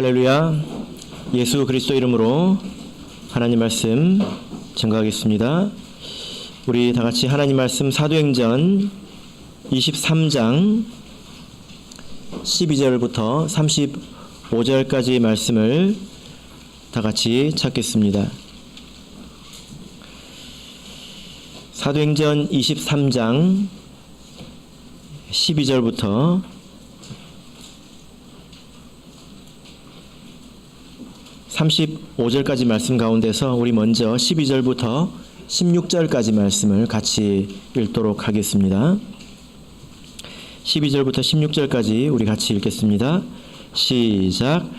할렐루야. 예수 그리스도 이름으로 하나님 말씀 증거하겠습니다. 우리 다 같이 하나님 말씀 사도행전 23장 12절부터 35절까지 말씀을 다 같이 찾겠습니다. 사도행전 23장 12절부터 35절까지 말씀 가운데서 우리 먼저 12절부터 16절까지 말씀을 같이 읽도록 하겠습니다. 12절부터 16절까지 우리 같이 읽겠습니다. 시작.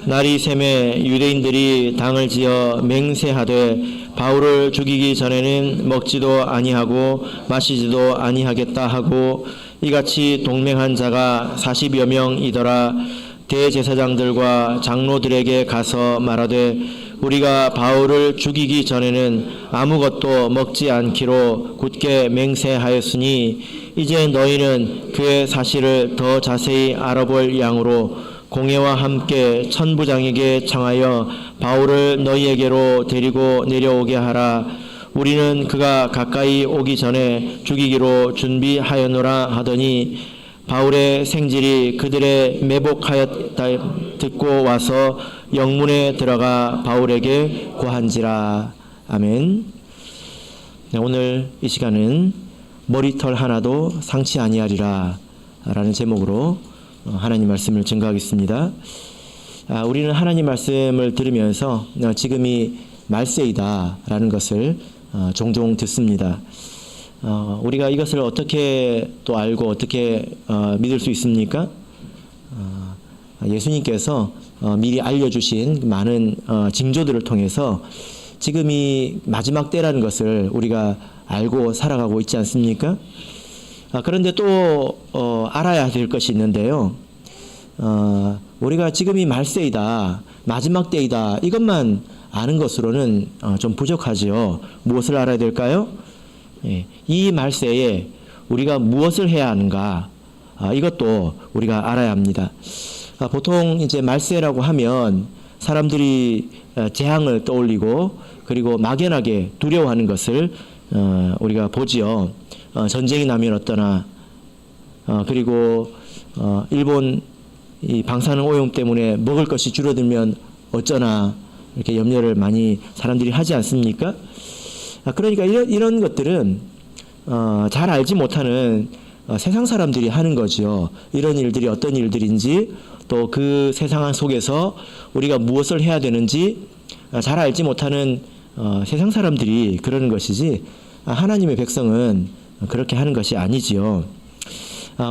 날이 새매 유대인들이 당을 지어 맹세하되 바울을 죽이기 전에는 먹지도 아니하고 마시지도 아니하겠다 하고 이같이 동맹한 자가 40여 명이더라. 대제사장들과 장로들에게 가서 말하되 우리가 바울을 죽이기 전에는 아무것도 먹지 않기로 굳게 맹세하였으니 이제 너희는 그의 사실을 더 자세히 알아볼 양으로 공회와 함께 천부장에게 청하여 바울을 너희에게로 데리고 내려오게 하라. 우리는 그가 가까이 오기 전에 죽이기로 준비하였노라 하더니 바울의 생질이 그들의 매복하였다 듣고 와서 영문에 들어가 바울에게 고한지라. 아멘. 오늘 이 시간은 머리털 하나도 상치 아니하리라 라는 제목으로 하나님 말씀을 증거하겠습니다. 우리는 하나님 말씀을 들으면서 지금이 말세이다 라는 것을 종종 듣습니다. 우리가 이것을 어떻게 또 알고 어떻게 믿을 수 있습니까? 예수님께서 미리 알려주신 많은 징조들을 통해서 지금이 마지막 때라는 것을 우리가 알고 살아가고 있지 않습니까? 그런데 또 알아야 될 것이 있는데요. 우리가 지금이 말세이다, 마지막 때이다 이것만 아는 것으로는 좀 부족하지요. 무엇을 알아야 될까요? 이 말세에 우리가 무엇을 해야 하는가, 이것도 우리가 알아야 합니다. 보통 이제 말세라고 하면 사람들이 재앙을 떠올리고 그리고 막연하게 두려워하는 것을 우리가 보지요. 전쟁이 나면 어떠나, 그리고 일본 이 방사능 오염 때문에 먹을 것이 줄어들면 어쩌나 이렇게 염려를 많이 사람들이 하지 않습니까? 그러니까 이런 것들은 잘 알지 못하는 세상 사람들이 하는 거죠. 이런 일들이 어떤 일들인지 또 그 세상 속에서 우리가 무엇을 해야 되는지 잘 알지 못하는 세상 사람들이 그러는 것이지 하나님의 백성은 그렇게 하는 것이 아니지요.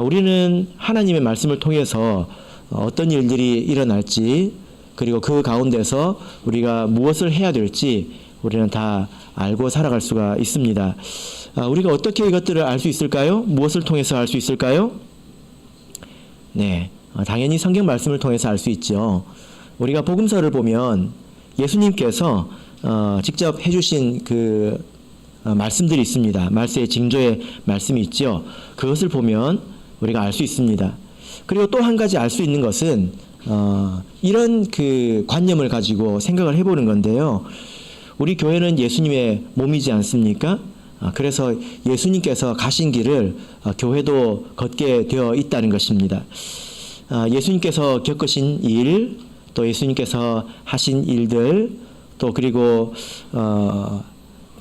우리는 하나님의 말씀을 통해서 어떤 일들이 일어날지 그리고 그 가운데서 우리가 무엇을 해야 될지 우리는 다 알고 살아갈 수가 있습니다. 우리가 어떻게 이것들을 알 수 있을까요? 무엇을 통해서 알 수 있을까요? 네, 당연히 성경 말씀을 통해서 알 수 있죠. 우리가 복음서를 보면 예수님께서 직접 해주신 그 말씀들이 있습니다. 말세의 징조의 말씀이 있죠. 그것을 보면 우리가 알 수 있습니다. 그리고 또 한 가지 알 수 있는 것은 이런 그 관념을 가지고 생각을 해보는 건데요. 우리 교회는 예수님의 몸이지 않습니까? 그래서 예수님께서 가신 길을 교회도 걷게 되어 있다는 것입니다. 예수님께서 겪으신 일, 또 예수님께서 하신 일들, 또 그리고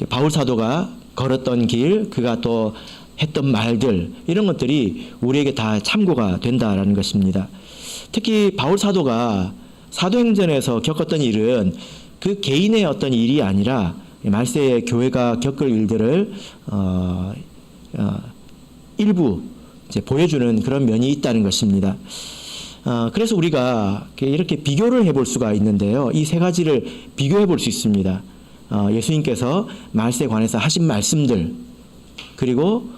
바울 사도가 걸었던 길, 그가 또 했던 말들, 이런 것들이 우리에게 다 참고가 된다라는 것입니다. 특히 바울 사도가 사도행전에서 겪었던 일은 그 개인의 어떤 일이 아니라 말세의 교회가 겪을 일들을 일부 이제 보여주는 그런 면이 있다는 것입니다. 그래서 우리가 이렇게 비교를 해볼 수가 있는데요. 이 세 가지를 비교해 볼 수 있습니다. 예수님께서 말세에 관해서 하신 말씀들, 그리고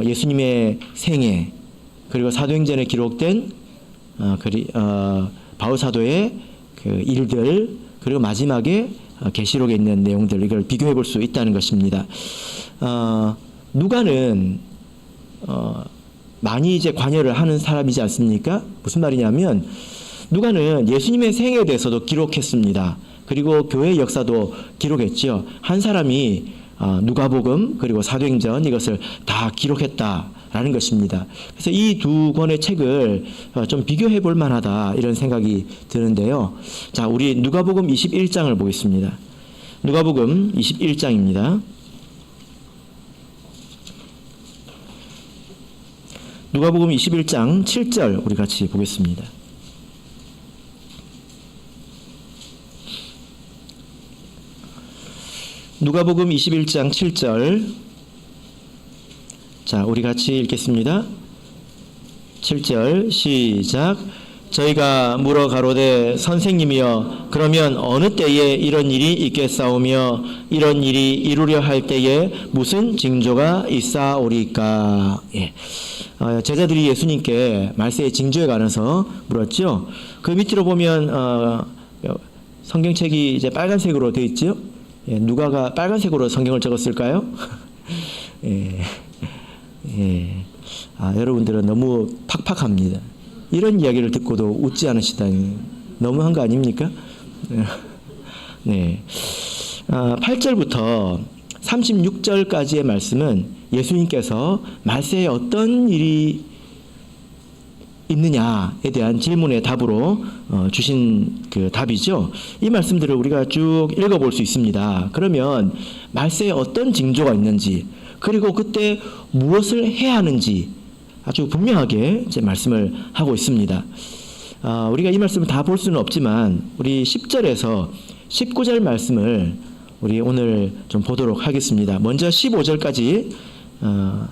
예수님의 생애, 그리고 사도행전에 기록된 바울 사도의 그 일들, 그리고 마지막에 계시록에 있는 내용들, 이걸 비교해 볼 수 있다는 것입니다. 누가는 많이 이제 관여를 하는 사람이지 않습니까? 무슨 말이냐면 누가는 예수님의 생애에 대해서도 기록했습니다. 그리고 교회 역사도 기록했죠. 한 사람이 누가복음 그리고 사도행전 이것을 다 기록했다라는 것입니다. 그래서 이 두 권의 책을 좀 비교해 볼 만하다 이런 생각이 드는데요. 자, 우리 누가복음 21장을 보겠습니다. 누가복음 21장입니다. 누가복음 21장 7절 우리 같이 보겠습니다. 누가복음 21장 7절. 자, 우리 같이 읽겠습니다. 7절 시작. 저희가 물어 가로되 선생님이여 그러면 어느 때에 이런 일이 있겠사오며 이런 일이 이루려 할 때에 무슨 징조가 있사오리까. 예. 제자들이 예수님께 말세의 징조에 관해서 물었죠. 그 밑으로 보면 성경책이 이제 빨간색으로 되어 있죠. 예, 누가가 빨간색으로 성경을 적었을까요? 예. 예. 여러분들은 너무 팍팍합니다. 이런 이야기를 듣고도 웃지 않으시다니 너무한 거 아닙니까? 네. 8절부터 36절까지의 말씀은 예수님께서 말세에 어떤 일이 있느냐에 대한 질문의 답으로 주신 그 답이죠. 이 말씀들을 우리가 쭉 읽어볼 수 있습니다. 그러면 말세에 어떤 징조가 있는지 그리고 그때 무엇을 해야 하는지 아주 분명하게 이제 말씀을 하고 있습니다. 우리가 이 말씀을 다 볼 수는 없지만 우리 10절에서 19절 말씀을 우리 오늘 좀 보도록 하겠습니다. 먼저 15절까지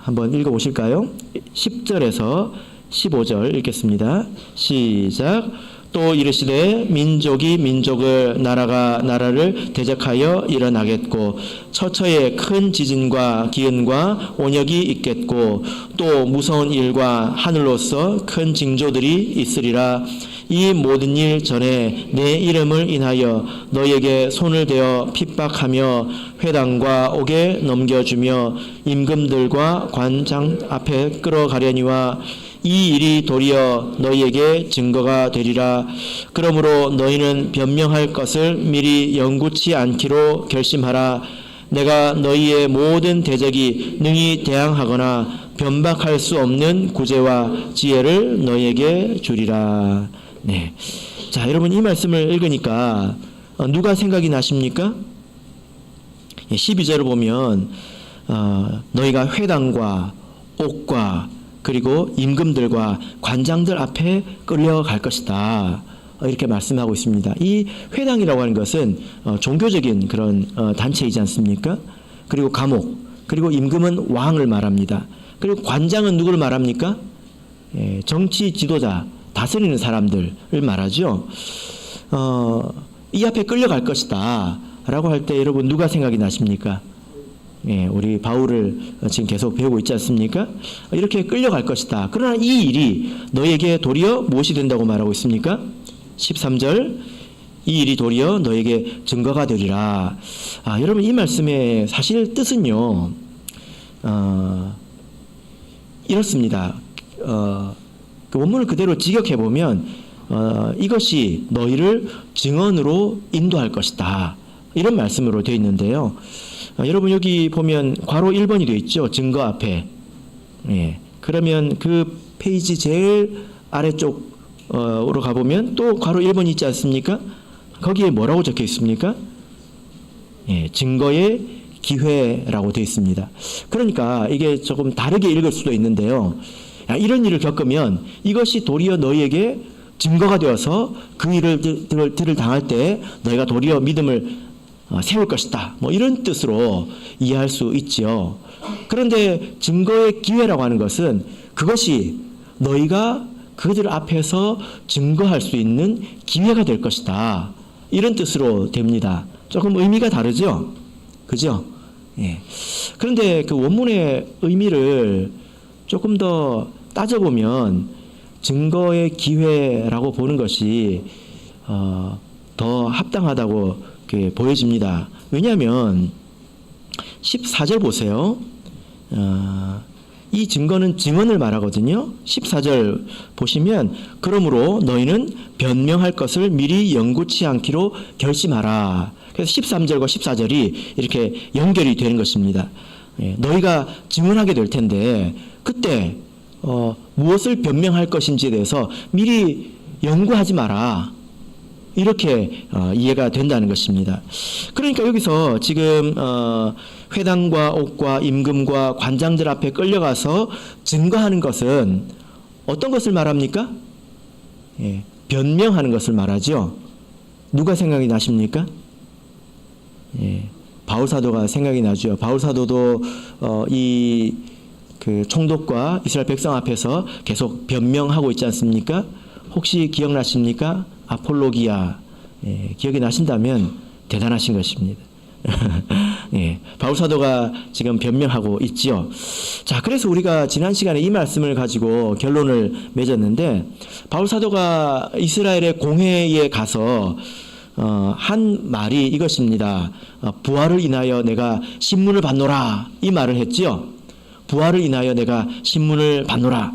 한번 읽어보실까요? 10절에서 15절 읽겠습니다. 시작. 또 이르시되 민족이 민족을 나라가 나라를 대적하여 일어나겠고 처처에 큰 지진과 기근과 온역이 있겠고 또 무서운 일과 하늘로서 큰 징조들이 있으리라. 이 모든 일 전에 내 이름을 인하여 너에게 손을 대어 핍박하며 회당과 옥에 넘겨주며 임금들과 관장 앞에 끌어가려니와 이 일이 도리어 너희에게 증거가 되리라. 그러므로 너희는 변명할 것을 미리 영구치 않기로 결심하라. 내가 너희의 모든 대적이 능히 대항하거나 변박할 수 없는 구제와 지혜를 너희에게 주리라. 네. 자, 여러분 이 말씀을 읽으니까 누가 생각이 나십니까? 12절을 보면 너희가 회당과 옥과 그리고 임금들과 관장들 앞에 끌려갈 것이다. 이렇게 말씀하고 있습니다. 이 회당이라고 하는 것은 종교적인 그런 단체이지 않습니까? 그리고 감옥, 그리고 임금은 왕을 말합니다. 그리고 관장은 누구를 말합니까? 정치 지도자, 다스리는 사람들을 말하죠. 이 앞에 끌려갈 것이다 라고 할 때 여러분 누가 생각이 나십니까? 우리 바울을 지금 계속 배우고 있지 않습니까? 이렇게 끌려갈 것이다. 그러나 이 일이 너에게 도리어 무엇이 된다고 말하고 있습니까? 13절 이 일이 도리어 너에게 증거가 되리라. 여러분 이 말씀의 사실 뜻은요 이렇습니다. 그 원문을 그대로 직역해 보면 이것이 너희를 증언으로 인도할 것이다. 이런 말씀으로 되어 있는데요. 여러분 여기 보면 괄호 1번이 되어 있죠. 증거 앞에. 그러면 그 페이지 제일 아래쪽으로 가보면 또 괄호 1번이 있지 않습니까? 거기에 뭐라고 적혀 있습니까? 증거의 기회라고 되어 있습니다. 그러니까 이게 조금 다르게 읽을 수도 있는데요. 이런 일을 겪으면 이것이 도리어 너희에게 증거가 되어서 그 일을 당할 때 너희가 도리어 믿음을 세울 것이다. 뭐 이런 뜻으로 이해할 수 있죠. 그런데 증거의 기회라고 하는 것은 그것이 너희가 그들 앞에서 증거할 수 있는 기회가 될 것이다. 이런 뜻으로 됩니다. 조금 의미가 다르죠? 그죠? 그런데 그 원문의 의미를 조금 더 따져보면 증거의 기회라고 보는 것이 더 합당하다고 보여집니다. 왜냐하면 14절 보세요. 이 증거는 증언을 말하거든요. 14절 보시면 그러므로 너희는 변명할 것을 미리 영구치 않기로 결심하라. 그래서 13절과 14절이 이렇게 연결이 되는 것입니다. 너희가 증언하게 될 텐데 그때 무엇을 변명할 것인지에 대해서 미리 연구하지 마라. 이렇게 이해가 된다는 것입니다. 그러니까 여기서 지금 회당과 옥과 임금과 관장들 앞에 끌려가서 증거하는 것은 어떤 것을 말합니까? 변명하는 것을 말하죠. 누가 생각이 나십니까? 바울사도가 생각이 나죠. 바울사도도 그 총독과 이스라엘 백성 앞에서 계속 변명하고 있지 않습니까? 혹시 기억나십니까? 아폴로기아. 기억이 나신다면 대단하신 것입니다. 바울사도가 지금 변명하고 있지요. 자, 그래서 우리가 지난 시간에 이 말씀을 가지고 결론을 맺었는데, 바울사도가 이스라엘의 공회에 가서 한 말이 이것입니다. 부활을 인하여 내가 신문을 받노라. 이 말을 했지요. 부활을 인하여 내가 신문을 받노라.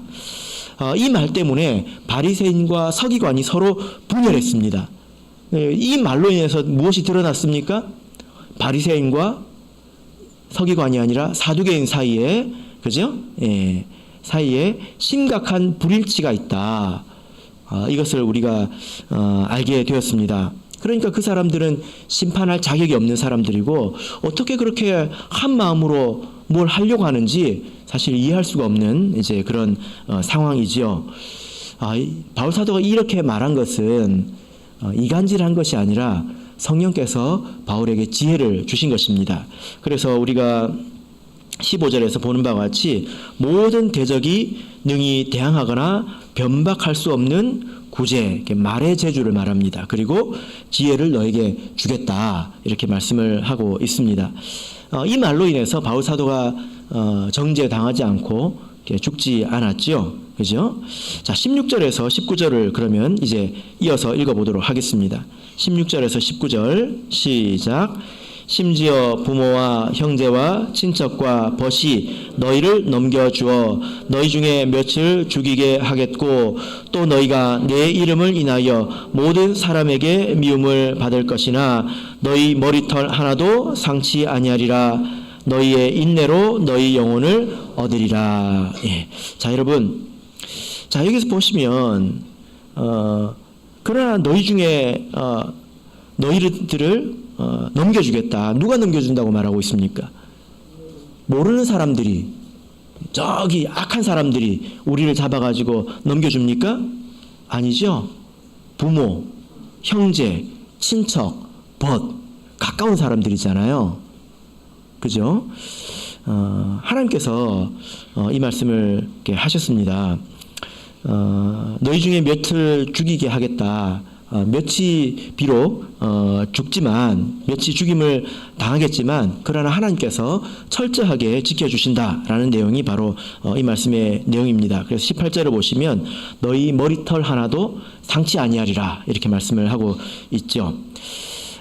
이 말 때문에 바리새인과 서기관이 서로 분열했습니다. 이 말로 인해서 무엇이 드러났습니까? 바리새인과 서기관이 아니라 사두개인 사이에, 그죠? 사이에 심각한 불일치가 있다. 이것을 우리가 알게 되었습니다. 그러니까 그 사람들은 심판할 자격이 없는 사람들이고 어떻게 그렇게 한 마음으로 뭘 하려고 하는지 사실 이해할 수가 없는 이제 그런 상황이지요. 바울사도가 이렇게 말한 것은 이간질한 것이 아니라 성령께서 바울에게 지혜를 주신 것입니다. 그래서 우리가 15절에서 보는 바와 같이 모든 대적이 능히 대항하거나 변박할 수 없는 구제, 말의 재주를 말합니다. 그리고 지혜를 너에게 주겠다, 이렇게 말씀을 하고 있습니다. 이 말로 인해서 바울사도가 정죄당하지 않고 죽지 않았지요. 그죠? 자, 16절에서 19절을 그러면 이제 이어서 읽어보도록 하겠습니다. 16절에서 19절 시작. 심지어 부모와 형제와 친척과 벗이 너희를 넘겨주어 너희 중에 몇을 죽이게 하겠고 또 너희가 내 이름을 인하여 모든 사람에게 미움을 받을 것이나 너희 머리털 하나도 상치 아니하리라. 너희의 인내로 너희 영혼을 얻으리라. 자, 여러분, 자, 여기서 보시면 그러나 너희 중에 너희들을 넘겨주겠다. 누가 넘겨준다고 말하고 있습니까? 모르는 사람들이, 저기 악한 사람들이 우리를 잡아가지고 넘겨줍니까? 아니죠. 부모, 형제, 친척, 벗, 가까운 사람들이잖아요. 그죠? 하나님께서 이 말씀을 이렇게 하셨습니다. 너희 중에 몇을 죽이게 하겠다. 몇이 비록 죽지만, 몇이 죽임을 당하겠지만 그러나 하나님께서 철저하게 지켜주신다라는 내용이 바로 이 말씀의 내용입니다. 그래서 18절을 보시면 너희 머리털 하나도 상치 아니하리라, 이렇게 말씀을 하고 있죠.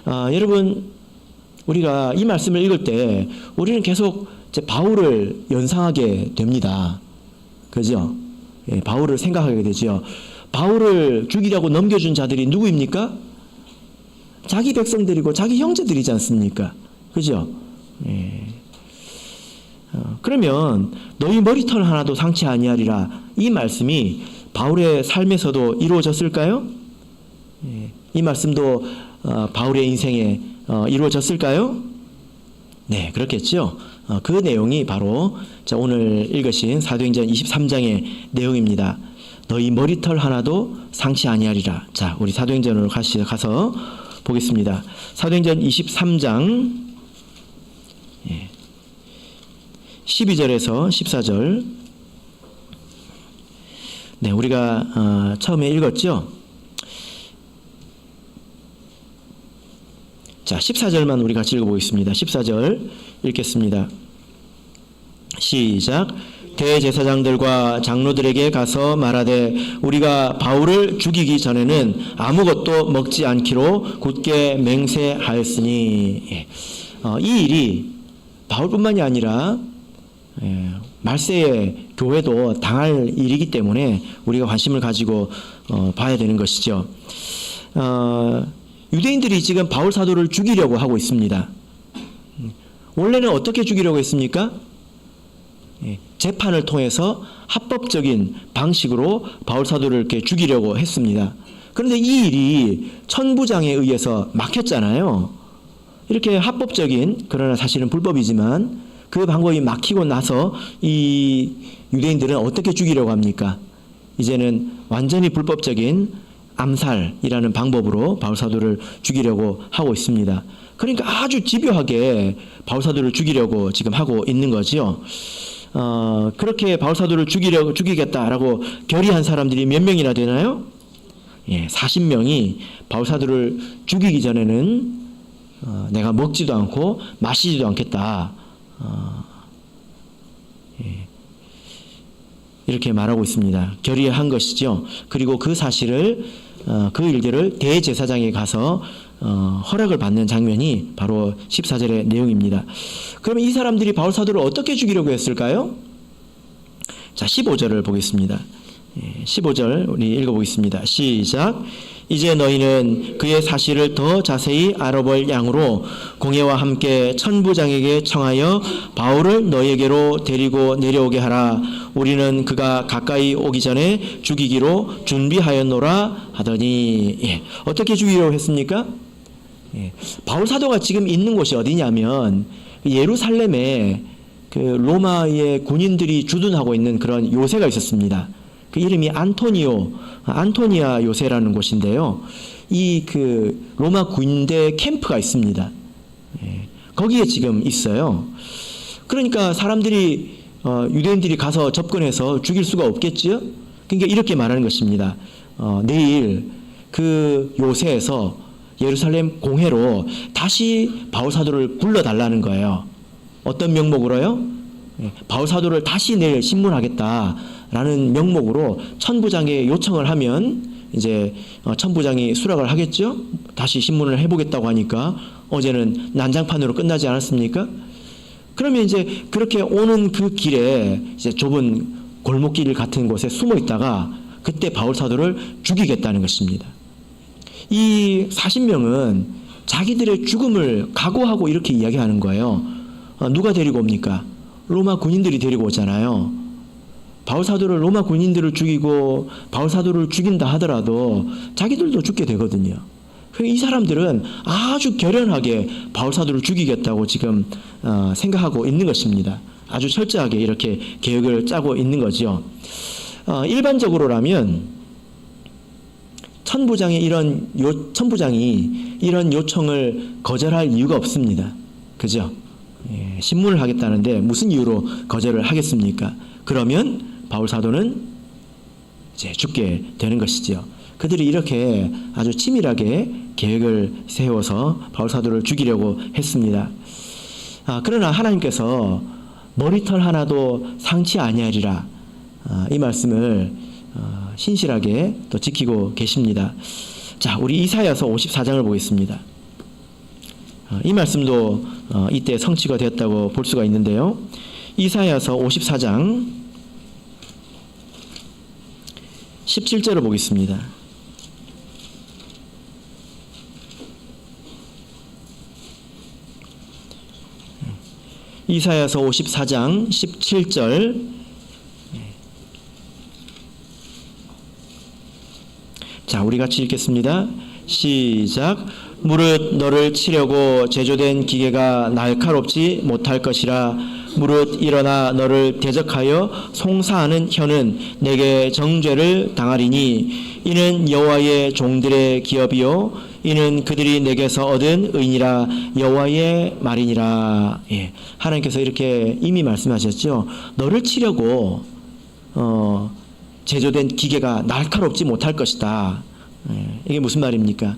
여러분, 우리가 이 말씀을 읽을 때 우리는 계속 이제 바울을 연상하게 됩니다. 그죠? 바울을 생각하게 되죠. 바울을 죽이려고 넘겨준 자들이 누구입니까? 자기 백성들이고 자기 형제들이지 않습니까? 그죠? 그러면 너희 머리털 하나도 상치 아니하리라, 이 말씀이 바울의 삶에서도 이루어졌을까요? 이 말씀도 바울의 인생에 이루어졌을까요? 네, 그렇겠죠. 그 내용이 바로 오늘 읽으신 사도행전 23장의 내용입니다. 너희 머리털 하나도 상치 아니하리라. 자, 우리 사도행전으로 가서 보겠습니다. 사도행전 23장 12절에서 14절. 네, 우리가 처음에 읽었죠. 자, 14절만 우리 같이 읽어보겠습니다. 14절 읽겠습니다. 시작. 대제사장들과 장로들에게 가서 말하되 우리가 바울을 죽이기 전에는 아무것도 먹지 않기로 굳게 맹세하였으니. 이 일이 바울뿐만이 아니라 말세의 교회도 당할 일이기 때문에 우리가 관심을 가지고 봐야 되는 것이죠. 유대인들이 지금 바울 사도를 죽이려고 하고 있습니다. 원래는 어떻게 죽이려고 했습니까? 재판을 통해서 합법적인 방식으로 바울 사도를 이렇게 죽이려고 했습니다. 그런데 이 일이 천부장에 의해서 막혔잖아요. 이렇게 합법적인, 그러나 사실은 불법이지만 그 방법이 막히고 나서 이 유대인들은 어떻게 죽이려고 합니까? 이제는 완전히 불법적인 암살이라는 방법으로 바울 사도를 죽이려고 하고 있습니다. 그러니까 아주 집요하게 바울 사도를 죽이려고 지금 하고 있는 거죠. 그렇게 바울 사도를 죽이겠다라고 결의한 사람들이 몇 명이나 되나요? 40명이 바울 사도를 죽이기 전에는 내가 먹지도 않고 마시지도 않겠다. 이렇게 말하고 있습니다. 결의한 것이죠. 그리고 그 사실을 그 일들을 대제사장에 가서 허락을 받는 장면이 바로 14절의 내용입니다. 그러면 이 사람들이 바울 사도를 어떻게 죽이려고 했을까요? 자, 15절을 보겠습니다. 15절 우리 읽어보겠습니다. 시작. 이제 너희는 그의 사실을 더 자세히 알아볼 양으로 공회와 함께 천부장에게 청하여 바울을 너희에게로 데리고 내려오게 하라. 우리는 그가 가까이 오기 전에 죽이기로 준비하였노라 하더니. 어떻게 죽이려고 했습니까? 바울 사도가 지금 있는 곳이 어디냐면 예루살렘에 그 로마의 군인들이 주둔하고 있는 그런 요새가 있었습니다. 그 이름이 안토니아 요새라는 곳인데요. 이 그 로마 군대 캠프가 있습니다. 거기에 지금 있어요. 그러니까 사람들이 유대인들이 가서 접근해서 죽일 수가 없겠지요. 그러니까 이렇게 말하는 것입니다. 내일 그 요새에서 예루살렘 공회로 다시 바울 사도를 불러달라는 거예요. 어떤 명목으로요? 바울 사도를 다시 내일 신문하겠다라는 명목으로 천부장에 요청을 하면 이제 천부장이 수락을 하겠죠. 다시 신문을 해보겠다고 하니까 어제는 난장판으로 끝나지 않았습니까? 그러면 이제 그렇게 오는 그 길에 이제 좁은 골목길 같은 곳에 숨어 있다가 그때 바울 사도를 죽이겠다는 것입니다. 이 40명은 자기들의 죽음을 각오하고 이렇게 이야기하는 거예요. 누가 데리고 옵니까? 로마 군인들이 데리고 오잖아요. 바울 사도를 로마 군인들을 죽이고 바울 사도를 죽인다 하더라도 자기들도 죽게 되거든요. 이 사람들은 아주 결연하게 바울 사도를 죽이겠다고 지금 생각하고 있는 것입니다. 아주 철저하게 이렇게 계획을 짜고 있는 거죠. 일반적으로라면 천부장이 이런 요청을 거절할 이유가 없습니다. 그죠? 신문을 하겠다는데 무슨 이유로 거절을 하겠습니까? 그러면 바울 사도는 이제 죽게 되는 것이지요. 그들이 이렇게 아주 치밀하게 계획을 세워서 바울 사도를 죽이려고 했습니다. 그러나 하나님께서 머리털 하나도 상치 아니하리라, 이 말씀을 신실하게 또 지키고 계십니다. 자, 우리 이사야서 54장을 보겠습니다. 이 말씀도 이때 성취가 되었다고 볼 수가 있는데요. 이사야서 54장 17절을 보겠습니다. 이사야서 54장 17절. 자, 우리 같이 읽겠습니다. 시작. 무릇 너를 치려고 제조된 기계가 날카롭지 못할 것이라. 무릇 일어나 너를 대적하여 송사하는 혀는 내게 정죄를 당하리니 이는 여호와의 종들의 기업이요 이는 그들이 내게서 얻은 의니라. 여호와의 말이니라. 하나님께서 이렇게 이미 말씀하셨죠. 너를 치려고 제조된 기계가 날카롭지 못할 것이다. 이게 무슨 말입니까?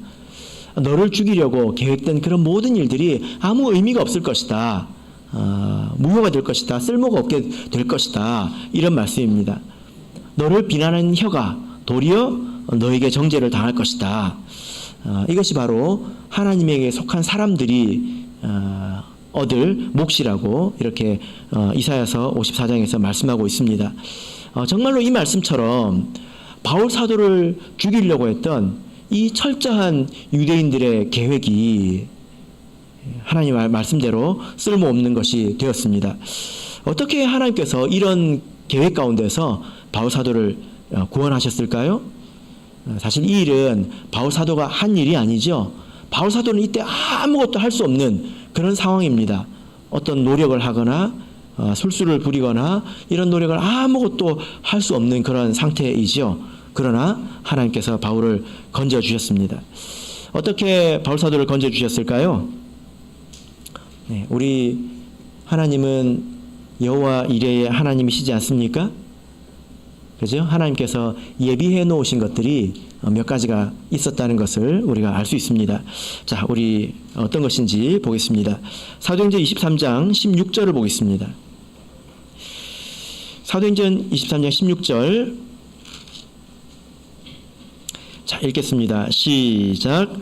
너를 죽이려고 계획된 그런 모든 일들이 아무 의미가 없을 것이다. 무효가 될 것이다. 쓸모가 없게 될 것이다. 이런 말씀입니다. 너를 비난하는 혀가 도리어 너에게 정죄를 당할 것이다. 이것이 바로 하나님에게 속한 사람들이 얻을 몫이라고 이렇게 이사야서 54장에서 말씀하고 있습니다. 정말로 이 말씀처럼 바울 사도를 죽이려고 했던 이 철저한 유대인들의 계획이 하나님 말씀대로 쓸모없는 것이 되었습니다. 어떻게 하나님께서 이런 계획 가운데서 바울 사도를 구원하셨을까요? 사실 이 일은 바울 사도가 한 일이 아니죠. 바울 사도는 이때 아무것도 할 수 없는 그런 상황입니다. 어떤 노력을 하거나 술수를 부리거나 이런 노력을 아무것도 할 수 없는 그런 상태이죠. 그러나 하나님께서 바울을 건져주셨습니다. 어떻게 바울 사도를 건져주셨을까요? 네, 우리 하나님은 여호와 이레의 하나님이시지 않습니까? 그죠? 하나님께서 예비해 놓으신 것들이 몇 가지가 있었다는 것을 우리가 알 수 있습니다. 자, 우리 어떤 것인지 보겠습니다. 사도행전 23장 16절을 보겠습니다. 사도행전 23장 16절. 자, 읽겠습니다. 시작.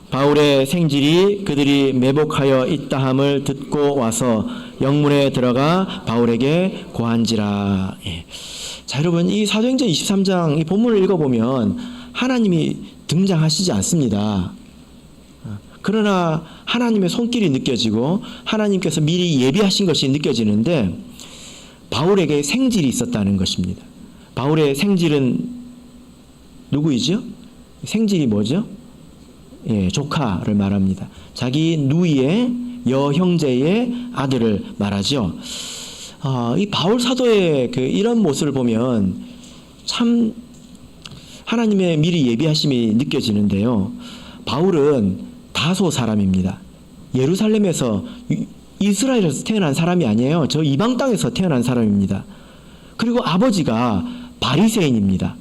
바울의 생질이 그들이 매복하여 있다함을 듣고 와서 영문에 들어가 바울에게 고한지라. 예. 자, 여러분, 이 사도행전 23장 이 본문을 읽어보면 하나님이 등장하시지 않습니다. 그러나 하나님의 손길이 느껴지고 하나님께서 미리 예비하신 것이 느껴지는데 바울에게 생질이 있었다는 것입니다. 바울의 생질은 누구이죠? 생질이 뭐죠? 예, 조카를 말합니다. 자기 누이의 여형제의 아들을 말하죠. 이 바울 사도의 이런 모습을 보면 참 하나님의 미리 예비하심이 느껴지는데요. 바울은 다소 사람입니다. 예루살렘에서 이스라엘에서 태어난 사람이 아니에요. 저 이방 땅에서 태어난 사람입니다. 그리고 아버지가 바리새인입니다.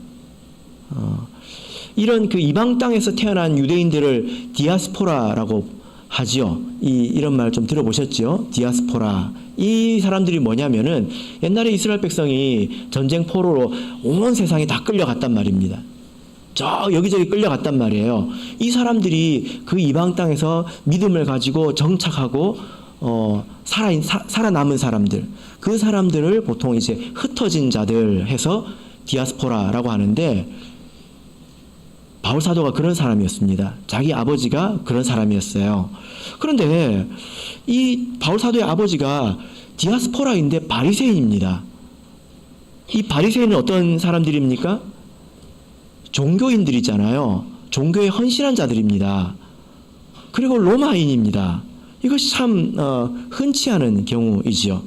이런 이방 땅에서 태어난 유대인들을 디아스포라라고 하지요. 이런 말 좀 들어보셨죠? 디아스포라. 이 사람들이 뭐냐면은 옛날에 이스라엘 백성이 전쟁 포로로 온 세상에 다 끌려갔단 말입니다. 저 여기저기 끌려갔단 말이에요. 이 사람들이 이방 땅에서 믿음을 가지고 정착하고 살아남은 사람들, 그 사람들을 보통 이제 흩어진 자들 해서 디아스포라라고 하는데 바울 사도가 그런 사람이었습니다. 자기 아버지가 그런 사람이었어요. 그런데 이 바울 사도의 아버지가 디아스포라인데 바리새인입니다. 이 바리새인은 어떤 사람들입니까? 종교인들이잖아요. 종교에 헌신한 자들입니다. 그리고 로마인입니다. 이것이 참 흔치 않은 경우이지요.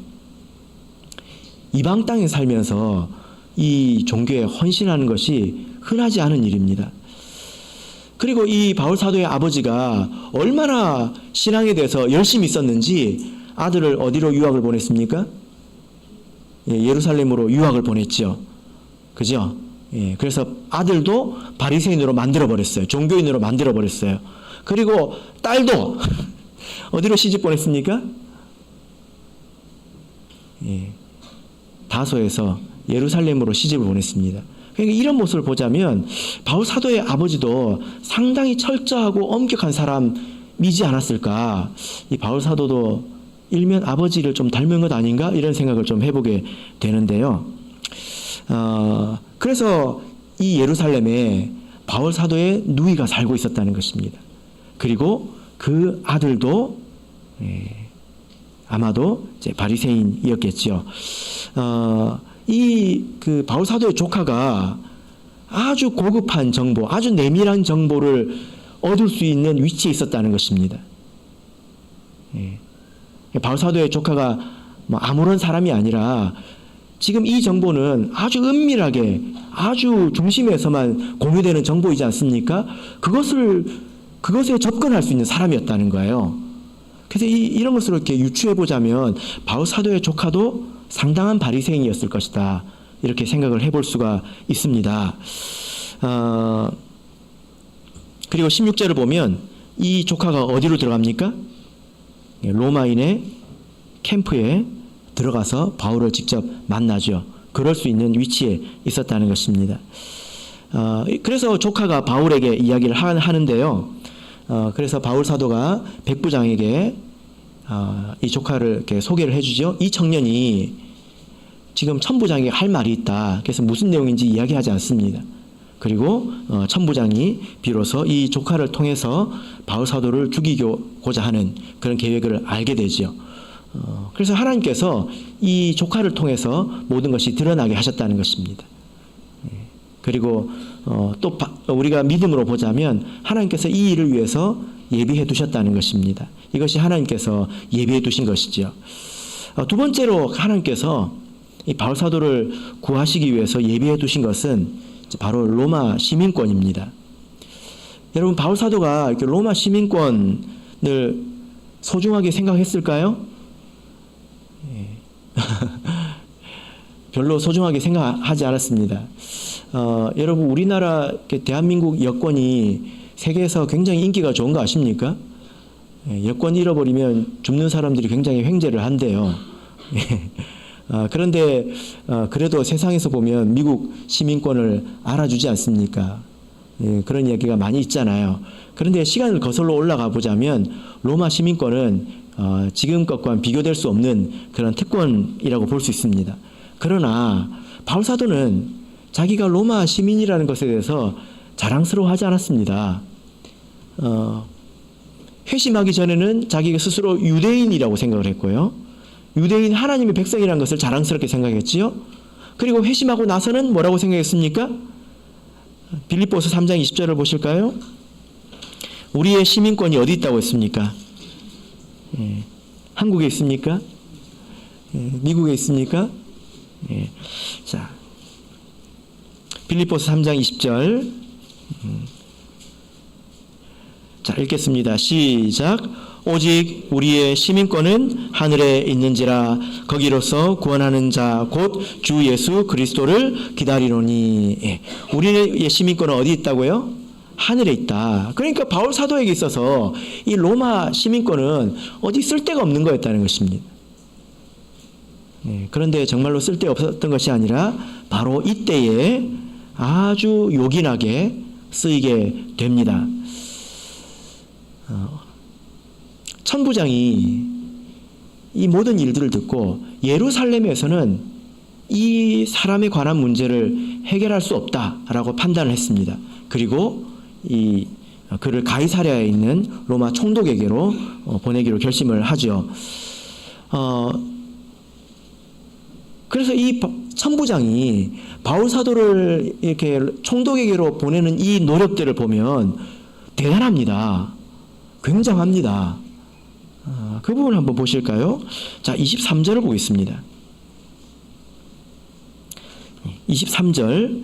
이방 땅에 살면서 이 종교에 헌신하는 것이 흔하지 않은 일입니다. 그리고 이 바울 사도의 아버지가 얼마나 신앙에 대해서 열심히 있었는지 아들을 어디로 유학을 보냈습니까? 예, 예루살렘으로 유학을 보냈죠. 그죠? 예, 그래서 아들도 바리새인으로 만들어버렸어요. 종교인으로 만들어버렸어요. 그리고 딸도 어디로 시집 보냈습니까? 예, 다소에서 예루살렘으로 시집을 보냈습니다. 그러니까 이런 모습을 보자면 바울 사도의 아버지도 상당히 철저하고 엄격한 사람이지 않았을까. 이 바울 사도도 일면 아버지를 좀 닮은 것 아닌가 이런 생각을 좀 해보게 되는데요. 그래서 이 예루살렘에 바울 사도의 누이가 살고 있었다는 것입니다. 그리고 그 아들도 아마도 이제 바리새인이었겠죠. 이 바울 사도의 조카가 아주 고급한 정보, 아주 내밀한 정보를 얻을 수 있는 위치에 있었다는 것입니다. 예. 바울 사도의 조카가 아무런 사람이 아니라 지금 이 정보는 아주 은밀하게, 아주 중심에서만 공유되는 정보이지 않습니까? 그것에 접근할 수 있는 사람이었다는 거예요. 그래서 이런 것을 이렇게 유추해 보자면 바울 사도의 조카도 상당한 바리새인이었을 것이다. 이렇게 생각을 해볼 수가 있습니다. 그리고 16절을 보면 이 조카가 어디로 들어갑니까? 로마인의 캠프에 들어가서 바울을 직접 만나죠. 그럴 수 있는 위치에 있었다는 것입니다. 그래서 조카가 바울에게 이야기를 하는데요. 그래서 바울 사도가 백부장에게 이 조카를 이렇게 소개를 해주죠. 이 청년이 지금 천부장이 할 말이 있다. 그래서 무슨 내용인지 이야기하지 않습니다. 그리고 천부장이 비로소 이 조카를 통해서 바울 사도를 죽이고자 하는 그런 계획을 알게 되죠. 그래서 하나님께서 이 조카를 통해서 모든 것이 드러나게 하셨다는 것입니다. 그리고 또 우리가 믿음으로 보자면 하나님께서 이 일을 위해서 예비해 두셨다는 것입니다. 이것이 하나님께서 예비해 두신 것이죠. 두 번째로 하나님께서 이 바울 사도를 구하시기 위해서 예비해 두신 것은 바로 로마 시민권입니다. 여러분, 바울 사도가 이렇게 로마 시민권을 소중하게 생각했을까요? 별로 소중하게 생각하지 않았습니다. 여러분, 우리나라 대한민국 여권이 세계에서 굉장히 인기가 좋은 거 아십니까? 여권 잃어버리면 죽는 사람들이 굉장히 횡재를 한대요. 그런데 그래도 세상에서 보면 미국 시민권을 알아주지 않습니까? 그런 이야기가 많이 있잖아요. 그런데 시간을 거슬러 올라가 보자면 로마 시민권은 지금 것과는 비교될 수 없는 그런 특권이라고 볼 수 있습니다. 그러나 바울 사도는 자기가 로마 시민이라는 것에 대해서 자랑스러워하지 않았습니다. 회심하기 전에는 자기가 스스로 유대인이라고 생각을 했고요. 유대인 하나님의 백성이라는 것을 자랑스럽게 생각했지요. 그리고 회심하고 나서는 뭐라고 생각했습니까? 빌립보서 3장 20절을 보실까요? 우리의 시민권이 어디 있다고 했습니까? 한국에 있습니까? 미국에 있습니까? 자, 빌립보서 3장 20절. 자, 읽겠습니다. 시작. 오직 우리의 시민권은 하늘에 있는지라 거기로서 구원하는 자 곧 주 예수 그리스도를 기다리노니. 우리의 시민권은 어디 있다고요? 하늘에 있다. 그러니까 바울 사도에게 있어서 이 로마 시민권은 어디 쓸데가 없는 거였다는 것입니다. 그런데 정말로 쓸데 없었던 것이 아니라 바로 이때에 아주 요긴하게 쓰이게 됩니다. 천부장이 이 모든 일들을 듣고 예루살렘에서는 이 사람에 관한 문제를 해결할 수 없다라고 판단을 했습니다. 그리고 그를 가이사랴에 있는 로마 총독에게로 보내기로 결심을 하죠. 그래서 이 천부장이 바울 사도를 이렇게 총독에게로 보내는 이 노력들을 보면 대단합니다. 굉장합니다. 그 부분을 한번 보실까요? 자, 23절을 보겠습니다. 23절.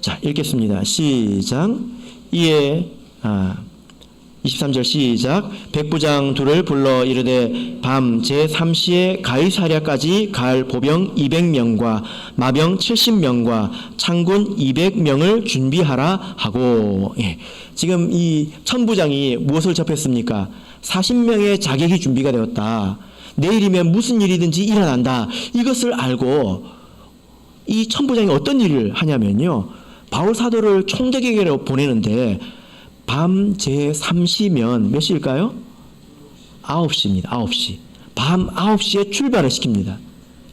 자, 읽겠습니다. 시작. 이에 23절 시작. 백부장 둘을 불러 이르되 밤 제3시에 가이사랴까지 갈 보병 200명과 마병 70명과 창군 200명을 준비하라 하고. 지금 이 천부장이 무엇을 접했습니까? 40명의 자객이 준비가 되었다. 내일이면 무슨 일이든지 일어난다. 이것을 알고 이 천부장이 어떤 일을 하냐면요, 바울 사도를 총독에게로 보내는데 밤 제3시면 몇 시일까요? 9시입니다. 9시. 밤 9시에 출발을 시킵니다.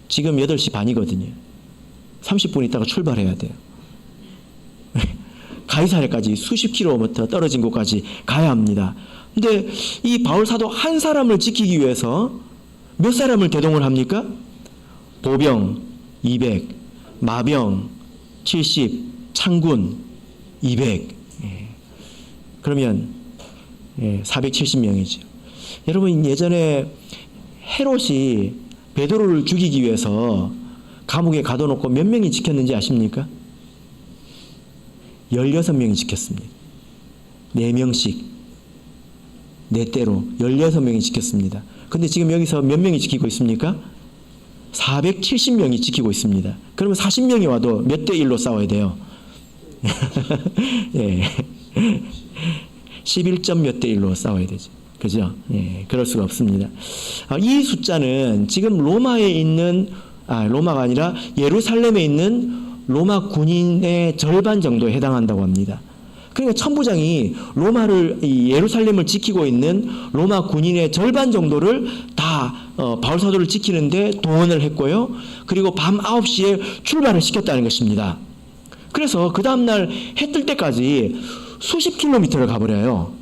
지금 8시 반이거든요. 30분 있다가 출발해야 돼요. 가이사랴까지 수십 킬로미터 떨어진 곳까지 가야 합니다. 근데 이 바울 사도 한 사람을 지키기 위해서 몇 사람을 대동을 합니까? 보병 200, 마병 70, 창군 200. 그러면 470명이죠. 여러분, 예전에 헤롯이 베드로를 죽이기 위해서 감옥에 가둬놓고 몇 명이 지켰는지 아십니까? 16명이 지켰습니다. 4명씩 4대로 16명이 지켰습니다. 근데 지금 여기서 몇 명이 지키고 있습니까? 470명이 지키고 있습니다. 그러면 40명이 와도 몇 대 1로 싸워야 돼요? 11점 몇 대 1로 싸워야 되죠. 그죠? 그럴 수가 없습니다. 이 숫자는 지금 로마에 있는, 로마가 아니라 예루살렘에 있는 로마 군인의 절반 정도에 해당한다고 합니다. 그러니까 천부장이 이 예루살렘을 지키고 있는 로마 군인의 절반 정도를 다 바울 사도를 지키는데 동원을 했고요. 그리고 밤 9시에 출발을 시켰다는 것입니다. 그래서 그 다음날 해 뜰 때까지 수십 킬로미터를 가버려요.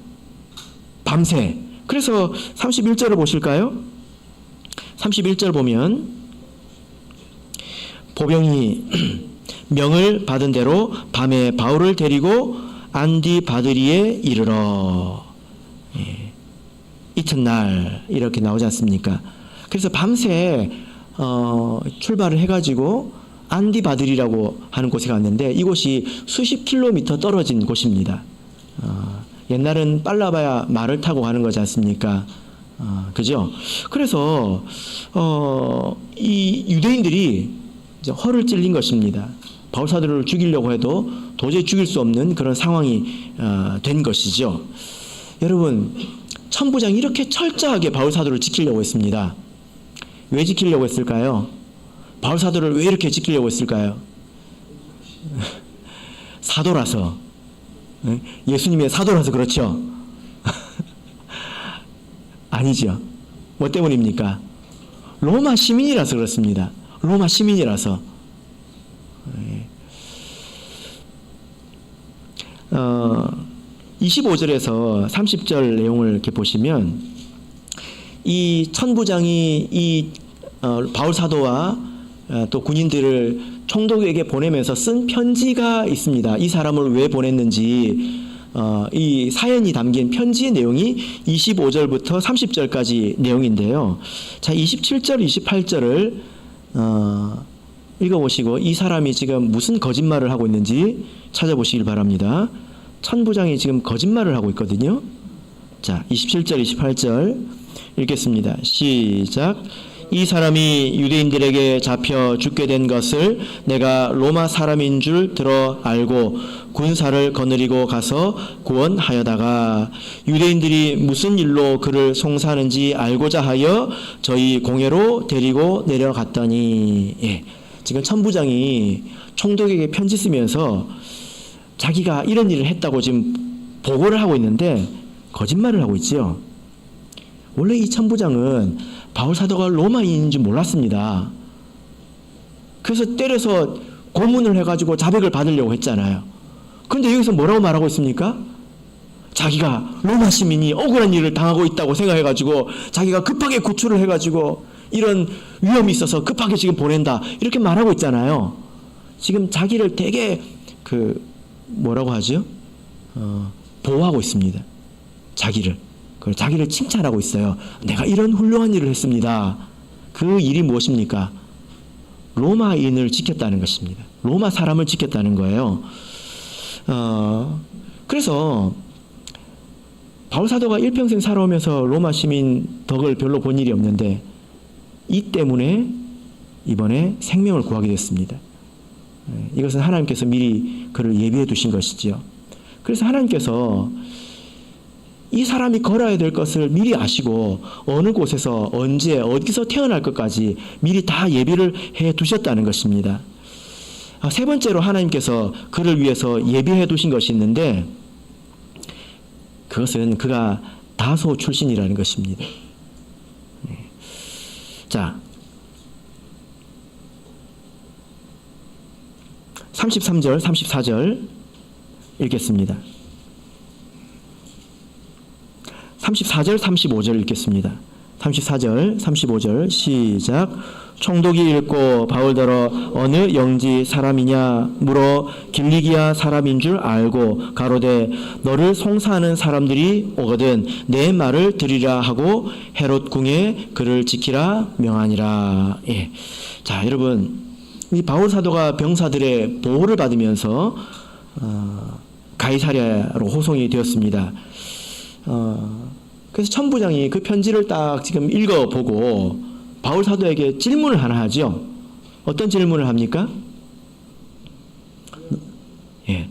밤새. 그래서 31절을 보실까요? 31절 보면 보병이 명을 받은 대로 밤에 바울을 데리고 안디바드리에 이르러. 예. 이튿날 이렇게 나오지 않습니까? 그래서 밤새 출발을 해가지고 안디바드리라고 하는 곳에 갔는데 이곳이 수십 킬로미터 떨어진 곳입니다. 옛날은 빨라봐야 말을 타고 가는 거지 않습니까? 그죠? 그래서 이 유대인들이 이제 허를 찔린 것입니다. 바울 사도를 죽이려고 해도 도저히 죽일 수 없는 그런 상황이 된 것이죠. 여러분, 천부장이 이렇게 철저하게 바울 사도를 지키려고 했습니다. 왜 지키려고 했을까요? 바울 사도를 왜 이렇게 지키려고 했을까요? 사도라서. 예수님의 사도라서 그렇죠? 아니죠. 뭐 때문입니까? 로마 시민이라서 그렇습니다. 로마 시민이라서. 25절에서 30절 내용을 이렇게 보시면 이 천부장이 이 바울 사도와 또 군인들을 총독에게 보내면서 쓴 편지가 있습니다. 이 사람을 왜 보냈는지 이 사연이 담긴 편지의 내용이 25절부터 30절까지 내용인데요. 자, 27절, 28절을 읽어보시고 이 사람이 지금 무슨 거짓말을 하고 있는지 찾아보시길 바랍니다. 천부장이 지금 거짓말을 하고 있거든요. 자, 27절, 28절 읽겠습니다. 시작. 이 사람이 유대인들에게 잡혀 죽게 된 것을 내가 로마 사람인 줄 들어 알고 군사를 거느리고 가서 구원하여다가 유대인들이 무슨 일로 그를 송사하는지 알고자 하여 저희 공회로 데리고 내려갔더니. 예, 지금 천부장이 총독에게 편지 쓰면서 자기가 이런 일을 했다고 지금 보고를 하고 있는데 거짓말을 하고 있지요. 원래 이 천부장은 바울 사도가 로마인인 줄 몰랐습니다. 그래서 때려서 고문을 해가지고 자백을 받으려고 했잖아요. 그런데 여기서 뭐라고 말하고 있습니까? 자기가 로마 시민이 억울한 일을 당하고 있다고 생각해가지고 자기가 급하게 구출을 해가지고 이런 위험이 있어서 급하게 지금 보낸다 이렇게 말하고 있잖아요. 지금 자기를 되게 뭐라고 하죠? 보호하고 있습니다. 자기를 칭찬하고 있어요. 내가 이런 훌륭한 일을 했습니다. 그 일이 무엇입니까? 로마인을 지켰다는 것입니다. 로마 사람을 지켰다는 거예요. 그래서 바울 사도가 일평생 살아오면서 로마 시민 덕을 별로 본 일이 없는데 이 때문에 이번에 생명을 구하게 됐습니다. 이것은 하나님께서 미리 그를 예비해 두신 것이지요. 그래서 하나님께서 이 사람이 걸어야 될 것을 미리 아시고 어느 곳에서 언제 어디서 태어날 것까지 미리 다 예비를 해 두셨다는 것입니다. 세 번째로 하나님께서 그를 위해서 예비해 두신 것이 있는데 그것은 그가 다소 출신이라는 것입니다. 자, 33절, 34절 읽겠습니다. 34절, 35절 읽겠습니다. 34절, 35절 시작. 총독이 읽고 바울더러 어느 영지 사람이냐 물어 길리기아 사람인 줄 알고 가로되 너를 송사하는 사람들이 오거든 내 말을 들으라 하고 헤롯 궁에 그를 지키라 명하니라. 예. 자, 여러분, 이 바울 사도가 병사들의 보호를 받으면서 가이사랴로 호송이 되었습니다. 그래서 천부장이 그 편지를 딱 지금 읽어보고 바울 사도에게 질문을 하나 하죠. 어떤 질문을 합니까? 예,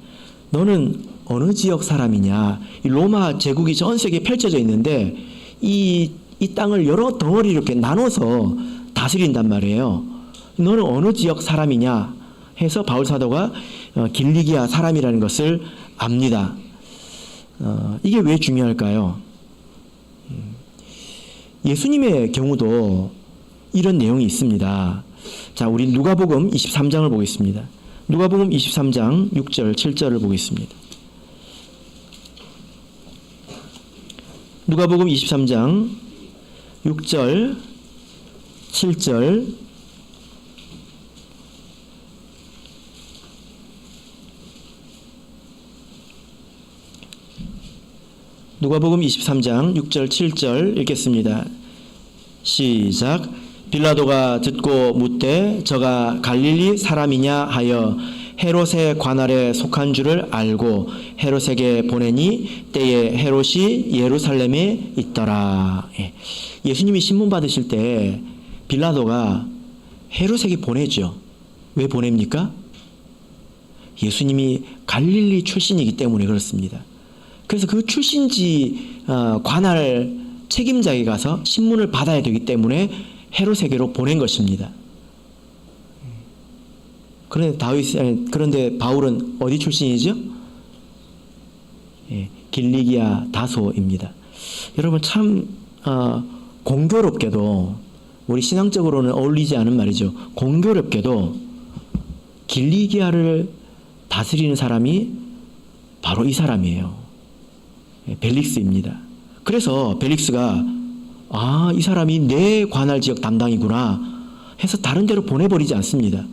너는 어느 지역 사람이냐? 이 로마 제국이 전 세계에 펼쳐져 있는데 이 땅을 여러 덩어리로 이렇게 나눠서 다스린단 말이에요. 너는 어느 지역 사람이냐? 해서 바울 사도가 길리기아 사람이라는 것을 압니다. 이게 왜 중요할까요? 예수님의 경우도 이런 내용이 있습니다. 자, 우리 누가복음 23장을 보겠습니다. 누가복음 23장 6절, 7절을 보겠습니다. 누가복음 23장 6절, 7절. 누가복음 23장 6절, 7절 읽겠습니다. 시작. 빌라도가 듣고 묻되 저가 갈릴리 사람이냐 하여 헤롯의 관할에 속한 줄을 알고 헤롯에게 보내니 때에 헤롯이 예루살렘에 있더라. 예수님이 신문 받으실 때 빌라도가 헤롯에게 보내죠. 왜 보냅니까? 예수님이 갈릴리 출신이기 때문에 그렇습니다. 그래서 그 출신지 관할 책임자에게 가서 신문을 받아야 되기 때문에 헤롯에게로 보낸 것입니다. 그런데 바울은 어디 출신이죠? 길리기아 다소입니다. 여러분 참 공교롭게도 우리 신앙적으로는 어울리지 않은 말이죠. 공교롭게도 길리기아를 다스리는 사람이 바로 이 사람이에요. 벨릭스입니다. 그래서 벨릭스가 이 사람이 내 관할 지역 담당이구나 해서 다른 데로 보내버리지 않습니다.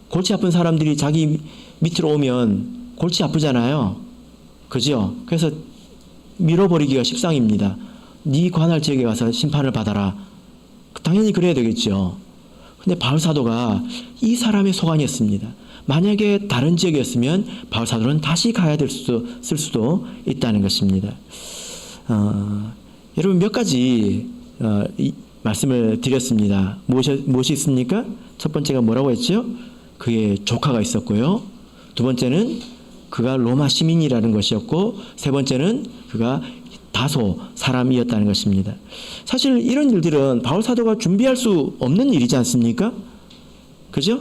골치 아픈 사람들이 자기 밑으로 오면 골치 아프잖아요. 그죠? 그래서 밀어버리기가 십상입니다. 네 관할 지역에 가서 심판을 받아라. 당연히 그래야 되겠죠. 근데 바울 사도가 이 사람의 소관이었습니다. 만약에 다른 지역이었으면 바울 사도는 다시 가야 될 수도 있다는 것입니다. 여러분 몇 가지 말씀을 드렸습니다. 무엇이 있습니까? 첫 번째가 뭐라고 했죠? 그의 조카가 있었고요. 두 번째는 그가 로마 시민이라는 것이었고, 세 번째는 그가 다소 사람이었다는 것입니다. 사실 이런 일들은 바울 사도가 준비할 수 없는 일이지 않습니까? 그죠?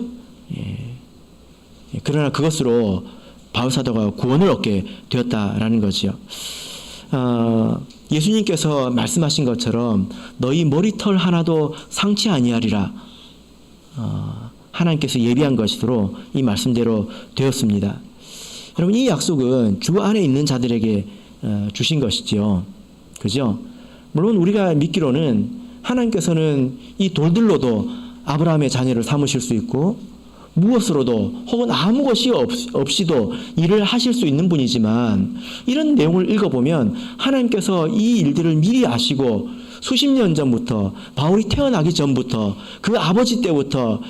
그러나 그것으로 바울 사도가 구원을 얻게 되었다라는 거지요. 예수님께서 말씀하신 것처럼 너희 머리털 하나도 상치 아니하리라. 하나님께서 예비한 것으로 이 말씀대로 되었습니다. 여러분 이 약속은 주 안에 있는 자들에게 주신 것이죠. 그죠? 물론 우리가 믿기로는 하나님께서는 이 돌들로도 아브라함의 자녀를 삼으실 수 있고 무엇으로도 혹은 아무 것이 없이도 일을 하실 수 있는 분이지만, 이런 내용을 읽어보면 하나님께서 이 일들을 미리 아시고 수십 년 전부터, 바울이 태어나기 전부터, 그 아버지 때부터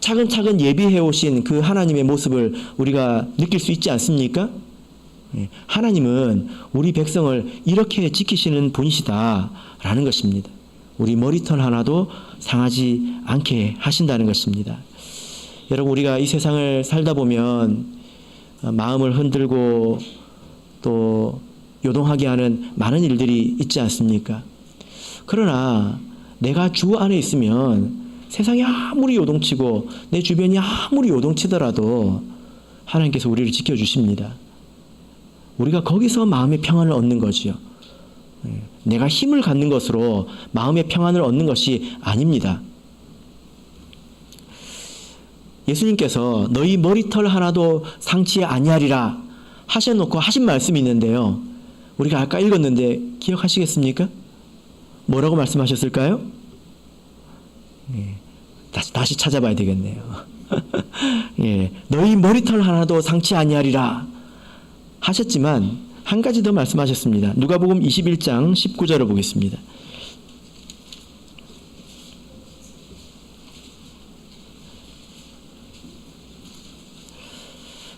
차근차근 예비해 오신 그 하나님의 모습을 우리가 느낄 수 있지 않습니까? 하나님은 우리 백성을 이렇게 지키시는 분이시다라는 것입니다. 우리 머리털 하나도 상하지 않게 하신다는 것입니다. 여러분 우리가 이 세상을 살다 보면 마음을 흔들고 또 요동하게 하는 많은 일들이 있지 않습니까? 그러나 내가 주 안에 있으면 세상이 아무리 요동치고 내 주변이 아무리 요동치더라도 하나님께서 우리를 지켜주십니다. 우리가 거기서 마음의 평안을 얻는 거지요. 내가 힘을 갖는 것으로 마음의 평안을 얻는 것이 아닙니다. 예수님께서 너희 머리털 하나도 상치 아니하리라 하셔놓고 하신 말씀이 있는데요. 우리가 아까 읽었는데 기억하시겠습니까? 뭐라고 말씀하셨을까요? 다시 찾아봐야 되겠네요. 너희 머리털 하나도 상치 아니하리라 하셨지만 한 가지 더 말씀하셨습니다. 누가복음 21장 19절을 보겠습니다.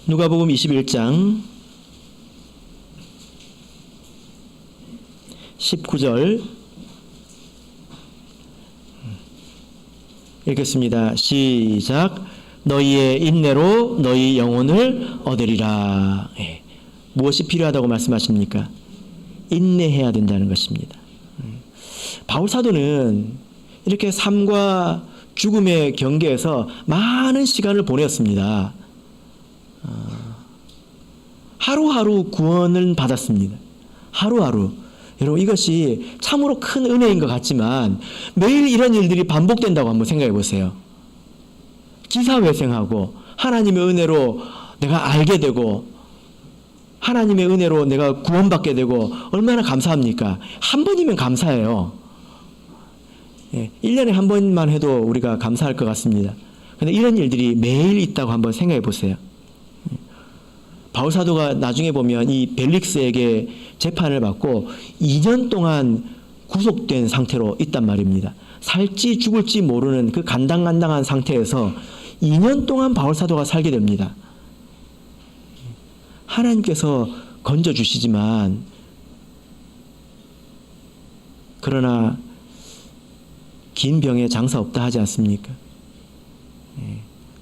누가복음 21장 19절 읽겠습니다. 시작. 너희의 인내로 너희 영혼을 얻으리라. 무엇이 필요하다고 말씀하십니까? 인내해야 된다는 것입니다. 바울 사도는 이렇게 삶과 죽음의 경계에서 많은 시간을 보냈습니다. 하루하루 구원을 받았습니다. 하루하루. 여러분, 이것이 참으로 큰 은혜인 것 같지만 매일 이런 일들이 반복된다고 한번 생각해 보세요. 기사회생하고 하나님의 은혜로 내가 알게 되고 하나님의 은혜로 내가 구원받게 되고 얼마나 감사합니까? 한 번이면 감사해요. 1년에 한 번만 해도 우리가 감사할 것 같습니다. 그런데 이런 일들이 매일 있다고 한번 생각해 보세요. 바울 사도가 나중에 보면 이 벨릭스에게 재판을 받고 2년 동안 구속된 상태로 있단 말입니다. 살지 죽을지 모르는 그 간당간당한 상태에서 2년 동안 바울 사도가 살게 됩니다. 하나님께서 건져주시지만 그러나 긴 병에 장사 없다 하지 않습니까?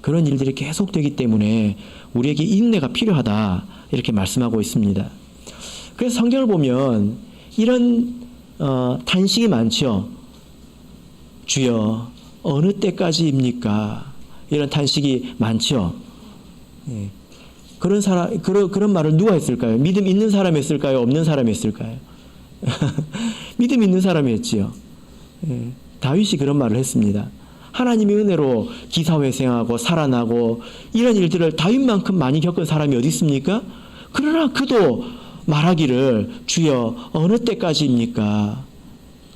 그런 일들이 계속되기 때문에 우리에게 인내가 필요하다 이렇게 말씀하고 있습니다. 그래서 성경을 보면 이런 탄식이 많죠. 주여 어느 때까지입니까? 이런 탄식이 많죠. 그런 말을 누가 했을까요? 믿음 있는 사람이 했을까요? 없는 사람이 했을까요? 믿음 있는 사람이 했지요. 다윗이 그런 말을 했습니다. 하나님의 은혜로 기사회생하고 살아나고 이런 일들을 다윗만큼 많이 겪은 사람이 어디 있습니까? 그러나 그도 말하기를 주여 어느 때까지입니까?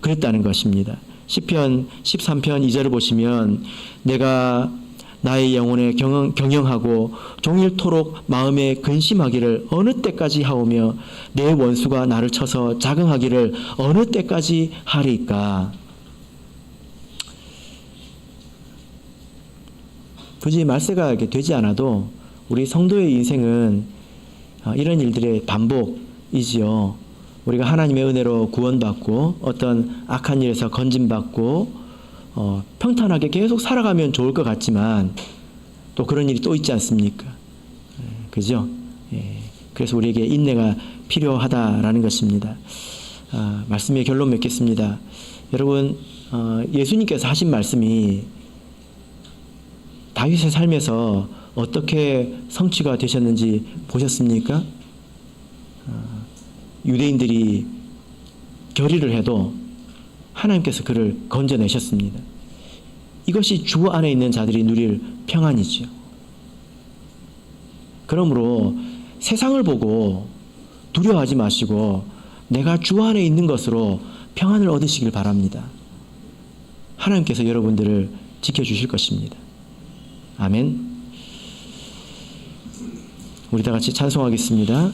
그랬다는 것입니다. 시편 13편 2절을 보시면 내가 나의 영혼에 경영하고 종일토록 마음에 근심하기를 어느 때까지 하오며 내 원수가 나를 쳐서 자긍하기를 어느 때까지 하리까? 굳이 말세가 이렇게 되지 않아도 우리 성도의 인생은 이런 일들의 반복이지요. 우리가 하나님의 은혜로 구원받고 어떤 악한 일에서 건짐받고 평탄하게 계속 살아가면 좋을 것 같지만 또 그런 일이 또 있지 않습니까? 그죠? 그래서 우리에게 인내가 필요하다라는 것입니다. 말씀의 결론 맺겠습니다. 여러분, 예수님께서 하신 말씀이 다윗의 삶에서 어떻게 성취가 되셨는지 보셨습니까? 유대인들이 결의를 해도 하나님께서 그를 건져내셨습니다. 이것이 주 안에 있는 자들이 누릴 평안이죠. 그러므로 세상을 보고 두려워하지 마시고 내가 주 안에 있는 것으로 평안을 얻으시길 바랍니다. 하나님께서 여러분들을 지켜주실 것입니다. 아멘. 우리 다 같이 찬송하겠습니다.